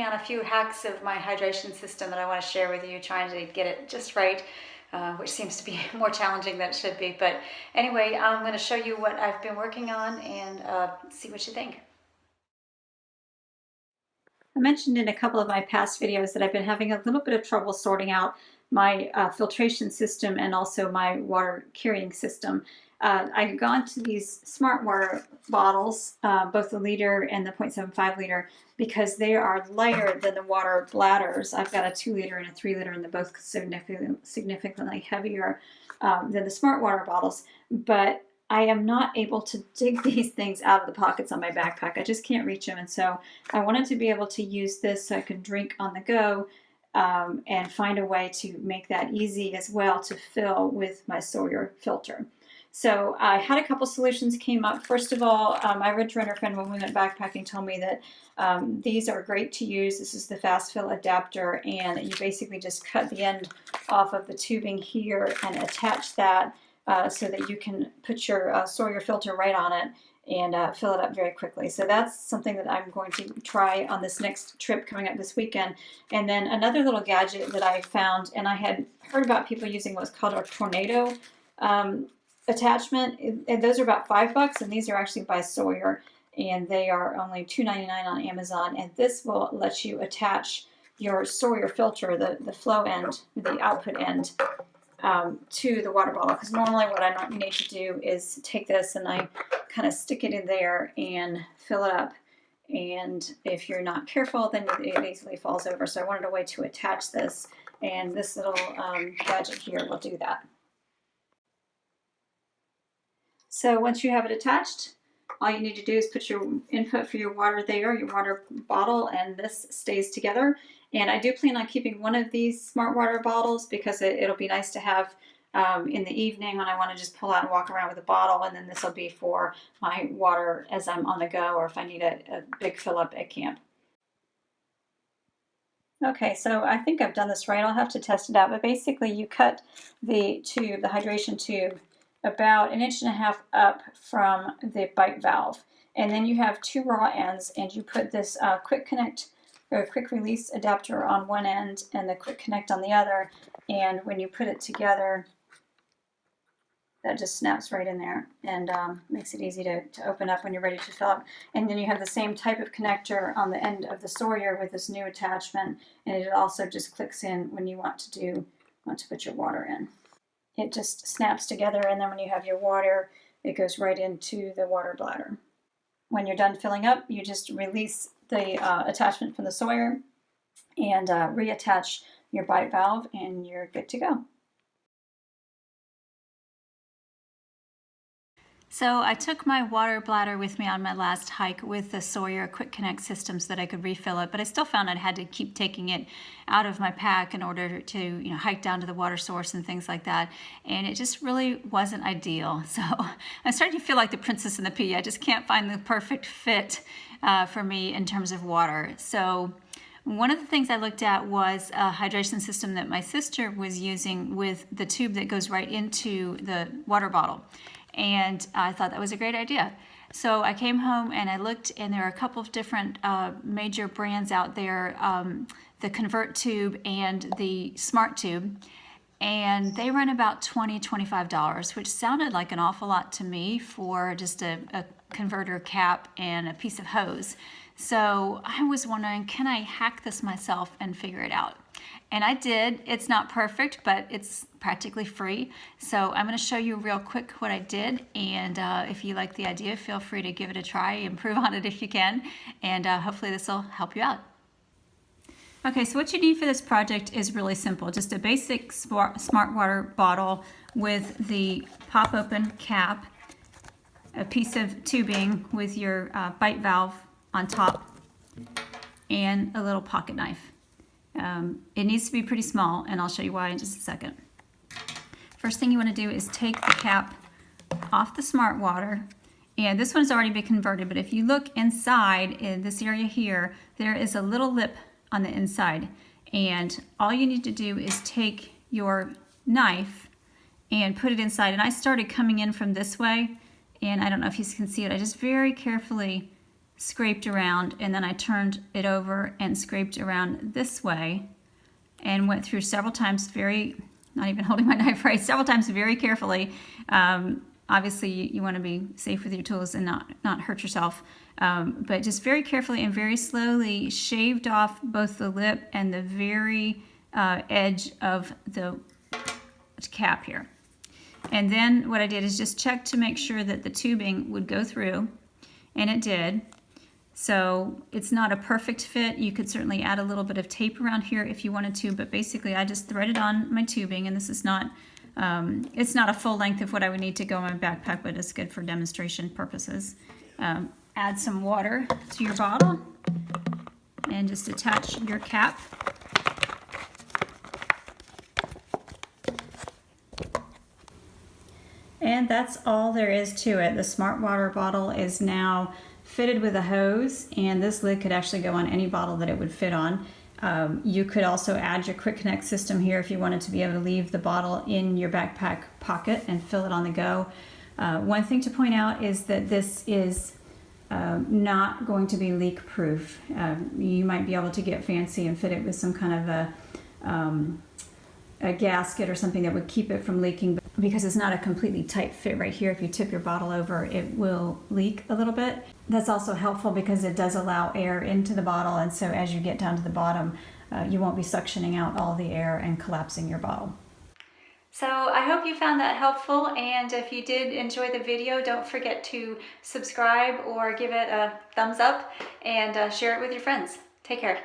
on a few hacks of my hydration system that I want to share with you, trying to get it just right, which seems to be more challenging than it should be. But anyway, I'm going to show you what I've been working on and see what you think. I mentioned in a couple of my past videos that I've been having a little bit of trouble sorting out my filtration system and also my water carrying system. I've gone to these SmartWater bottles, both the liter and the 0.75 liter, because they are lighter than the water bladders. I've got a 2 liter and a 3 liter, and they're both significantly heavier than the SmartWater bottles. But I am not able to dig these things out of the pockets on my backpack. I just can't reach them. And so I wanted to be able to use this so I could drink on the go and find a way to make that easy as well to fill with my Sawyer filter. So I had a couple solutions came up. First of all, my Ridge Runner friend, when we went backpacking, told me that these are great to use. This is the fast fill adapter, and you basically just cut the end off of the tubing here and attach that so that you can put your Sawyer filter right on it and fill it up very quickly. So that's something that I'm going to try on this next trip coming up this weekend. And then another little gadget that I found, and I had heard about people using what's called a tornado attachment, and those are about $5, and these are actually by Sawyer, and they are only $2.99 on Amazon. And this will let you attach your Sawyer filter, the flow end, the output end, to the water bottle. Because normally what I need to do is take this and I kind of stick it in there and fill it up. And if you're not careful, then it easily falls over. So I wanted a way to attach this, and this little gadget here will do that. So once you have it attached, all you need to do is put your input for your water there, your water bottle, and this stays together. And I do plan on keeping one of these SmartWater bottles because it'll be nice to have in the evening when I want to just pull out and walk around with a bottle, and then this will be for my water as I'm on the go or if I need a big fill up at camp. Okay, so I think I've done this right. I'll have to test it out, but basically you cut the tube, the hydration tube, about 1.5 inches up from the bite valve, and then you have 2 raw ends, and you put this quick connect or quick release adapter on one end and the quick connect on the other, and when you put it together, that just snaps right in there and makes it easy to open up when you're ready to fill up. And then you have the same type of connector on the end of the Sawyer with this new attachment, and it also just clicks in when you want to put your water in. It just snaps together, and then when you have your water, it goes right into the water bladder. When you're done filling up, you just release the attachment from the Sawyer and reattach your bite valve, and you're good to go. So I took my water bladder with me on my last hike with the Sawyer Quick Connect system so that I could refill it, but I still found I had to keep taking it out of my pack in order to hike down to the water source and things like that, and it just really wasn't ideal. So I'm starting to feel like the princess and the pea. I just can't find the perfect fit for me in terms of water. So one of the things I looked at was a hydration system that my sister was using with the tube that goes right into the water bottle. And I thought that was a great idea. So I came home and I looked, and there are a couple of different major brands out there, the Convert Tube and the Smart Tube, and they run about $20, $25, which sounded like an awful lot to me for just a converter cap and a piece of hose. So I was wondering, can I hack this myself and figure it out? And I did. It's not perfect, but it's practically free. So I'm going to show you real quick what I did. And if you like the idea, feel free to give it a try, improve on it if you can. And hopefully this will help you out. Okay, so what you need for this project is really simple. Just a basic SmartWater bottle with the pop open cap, a piece of tubing with your bite valve on top, and a little pocket knife. It needs to be pretty small, and I'll show you why in just a second. First thing you want to do is take the cap off the SmartWater, and this one's already been converted, but if you look inside in this area here, there is a little lip on the inside, and all you need to do is take your knife and put it inside. And I started coming in from this way, and I don't know if you can see it, I just very carefully scraped around, and then I turned it over and scraped around this way and went through several times, not even holding my knife right, several times very carefully. Obviously you want to be safe with your tools and not hurt yourself, but just very carefully and very slowly shaved off both the lip and the very edge of the cap here. And then what I did is just check to make sure that the tubing would go through, and it did. So it's not a perfect fit. You could certainly add a little bit of tape around here if you wanted to, but basically I just threaded on my tubing, and this is not, it's not a full length of what I would need to go in my backpack, but it's good for demonstration purposes. Add some water to your bottle and just attach your cap. And that's all there is to it. The SmartWater bottle is now fitted with a hose, and this lid could actually go on any bottle that it would fit on. You could also add your quick connect system here if you wanted to be able to leave the bottle in your backpack pocket and fill it on the go. One thing to point out is that this is not going to be leak proof. You might be able to get fancy and fit it with some kind of a gasket or something that would keep it from leaking, because it's not a completely tight fit right here. If you tip your bottle over, it will leak a little bit. That's also helpful because it does allow air into the bottle, and so as you get down to the bottom, you won't be suctioning out all the air and collapsing your bottle. So I hope you found that helpful, and if you did enjoy the video, don't forget to subscribe or give it a thumbs up and share it with your friends. Take care.